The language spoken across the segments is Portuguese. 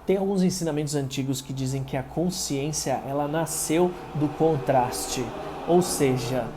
Tem alguns ensinamentos antigos que dizem que a consciência ela nasceu do contraste, ou seja,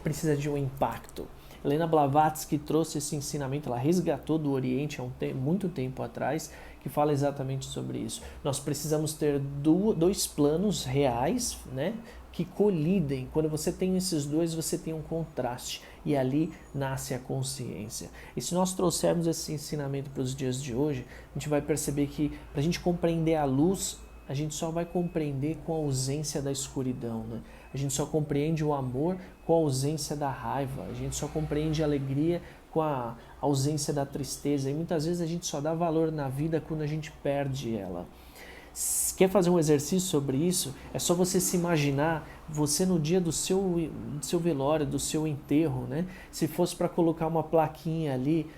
precisa de um impacto. Helena Blavatsky trouxe esse ensinamento, ela resgatou do Oriente há muito tempo atrás, que fala exatamente sobre isso. Nós precisamos ter dois planos reais, né, que colidem. Quando você tem esses dois, você tem um contraste e ali nasce a consciência. E se nós trouxermos esse ensinamento para os dias de hoje, a gente vai perceber que para a gente compreender a luz, a gente só vai compreender com a ausência da escuridão, né? A gente só compreende o amor com a ausência da raiva, a gente só compreende a alegria com a ausência da tristeza, e muitas vezes a gente só dá valor na vida quando a gente perde ela. Quer fazer um exercício sobre isso? É só você se imaginar, você no dia do seu velório, do seu enterro, né? Se fosse para colocar uma plaquinha ali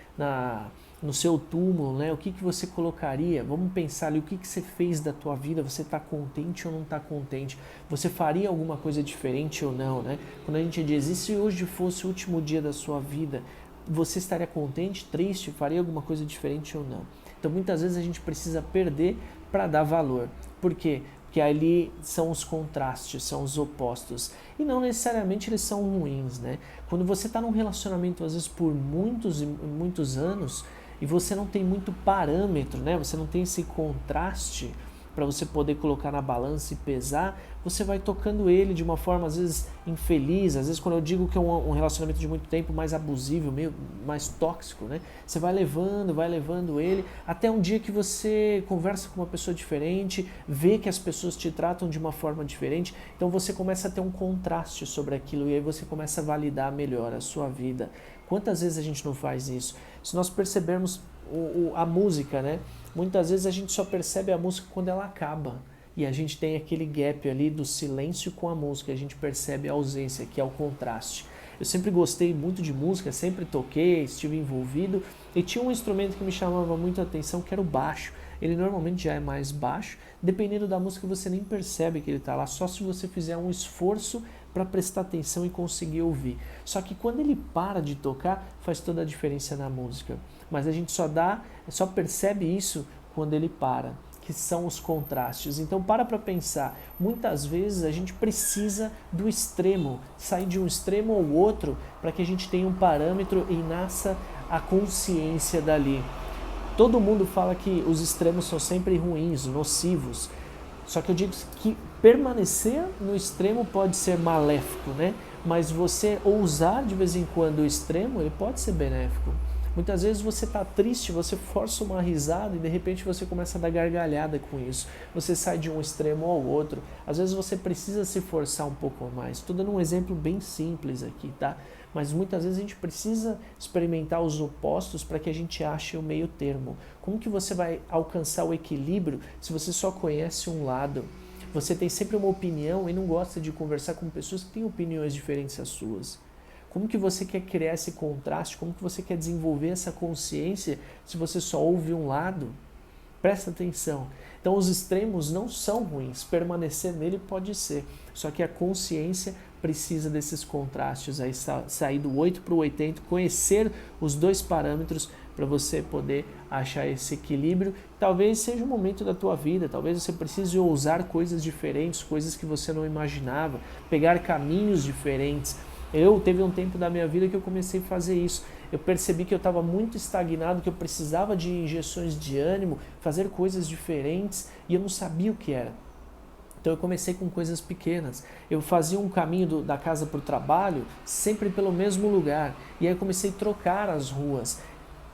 no seu túmulo, né? O que você colocaria? Vamos pensar ali, o que você fez da tua vida? Você está contente ou não está contente? Você faria alguma coisa diferente ou não, né? Quando a gente diz, e se hoje fosse o último dia da sua vida, você estaria contente, triste, faria alguma coisa diferente ou não? Então muitas vezes a gente precisa perder para dar valor. Por quê? Porque ali são os contrastes, são os opostos. E não necessariamente eles são ruins, né? Quando você está num relacionamento, às vezes, por muitos e muitos anos, e você não tem muito parâmetro, né? Você não tem esse contraste para você poder colocar na balança e pesar, você vai tocando ele de uma forma, às vezes, infeliz. Às vezes, quando eu digo que é um relacionamento de muito tempo, mais abusivo, meio mais tóxico, né? Você vai levando ele, até um dia que você conversa com uma pessoa diferente, vê que as pessoas te tratam de uma forma diferente, então você começa a ter um contraste sobre aquilo, e aí você começa a validar melhor a sua vida. Quantas vezes a gente não faz isso? Se nós percebermos a música, né? Muitas vezes a gente só percebe a música quando ela acaba. E a gente tem aquele gap ali do silêncio com a música. A gente percebe a ausência, que é o contraste. Eu sempre gostei muito de música, sempre toquei, estive envolvido. E tinha um instrumento que me chamava muito a atenção, que era o baixo. Ele normalmente já é mais baixo. Dependendo da música, você nem percebe que ele está lá. Só se você fizer um esforço para prestar atenção e conseguir ouvir. Só que quando ele para de tocar, faz toda a diferença na música. Mas a gente só percebe isso quando ele para, que são os contrastes. Então para pensar, muitas vezes a gente precisa do extremo, sair de um extremo ao outro para que a gente tenha um parâmetro e nasça a consciência dali. Todo mundo fala que os extremos são sempre ruins, nocivos. Só que eu digo que permanecer no extremo pode ser maléfico, né? Mas você ousar de vez em quando o extremo, ele pode ser benéfico. Muitas vezes você está triste, você força uma risada e de repente você começa a dar gargalhada com isso. Você sai de um extremo ao outro. Às vezes você precisa se forçar um pouco mais. Estou dando um exemplo bem simples aqui, tá? Mas muitas vezes a gente precisa experimentar os opostos para que a gente ache o meio termo. Como que você vai alcançar o equilíbrio se você só conhece um lado? Você tem sempre uma opinião e não gosta de conversar com pessoas que têm opiniões diferentes às suas. Como que você quer criar esse contraste? Como que você quer desenvolver essa consciência se você só ouve um lado? Presta atenção. Então os extremos não são ruins, permanecer nele pode ser. Só que a consciência precisa desses contrastes, aí sair do 8 para o 80, conhecer os dois parâmetros para você poder achar esse equilíbrio. Talvez seja o momento da tua vida, talvez você precise ousar coisas diferentes, coisas que você não imaginava, pegar caminhos diferentes. Teve um tempo da minha vida que eu comecei a fazer isso. Eu percebi que eu estava muito estagnado, que eu precisava de injeções de ânimo, fazer coisas diferentes e eu não sabia o que era. Então eu comecei com coisas pequenas. Eu fazia um caminho da casa para o trabalho sempre pelo mesmo lugar. E aí eu comecei a trocar as ruas.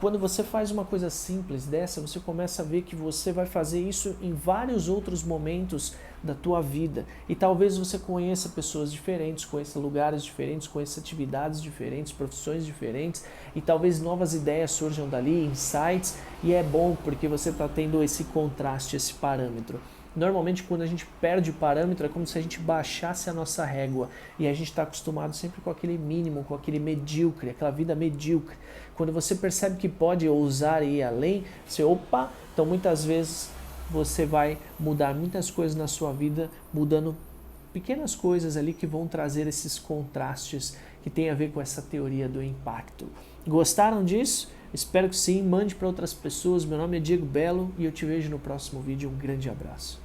Quando você faz uma coisa simples dessa, você começa a ver que você vai fazer isso em vários outros momentos da tua vida. E talvez você conheça pessoas diferentes, conheça lugares diferentes, conheça atividades diferentes, profissões diferentes. E talvez novas ideias surjam dali, insights. E é bom porque você está tendo esse contraste, esse parâmetro. Normalmente, quando a gente perde o parâmetro, é como se a gente baixasse a nossa régua. E a gente está acostumado sempre com aquele mínimo, com aquele medíocre, aquela vida medíocre. Quando você percebe que pode ousar e ir além, você, opa, então muitas vezes você vai mudar muitas coisas na sua vida, mudando pequenas coisas ali que vão trazer esses contrastes que tem a ver com essa teoria do impacto. Gostaram disso? Espero que sim, mande para outras pessoas. Meu nome é Diego Belo e eu te vejo no próximo vídeo. Um grande abraço.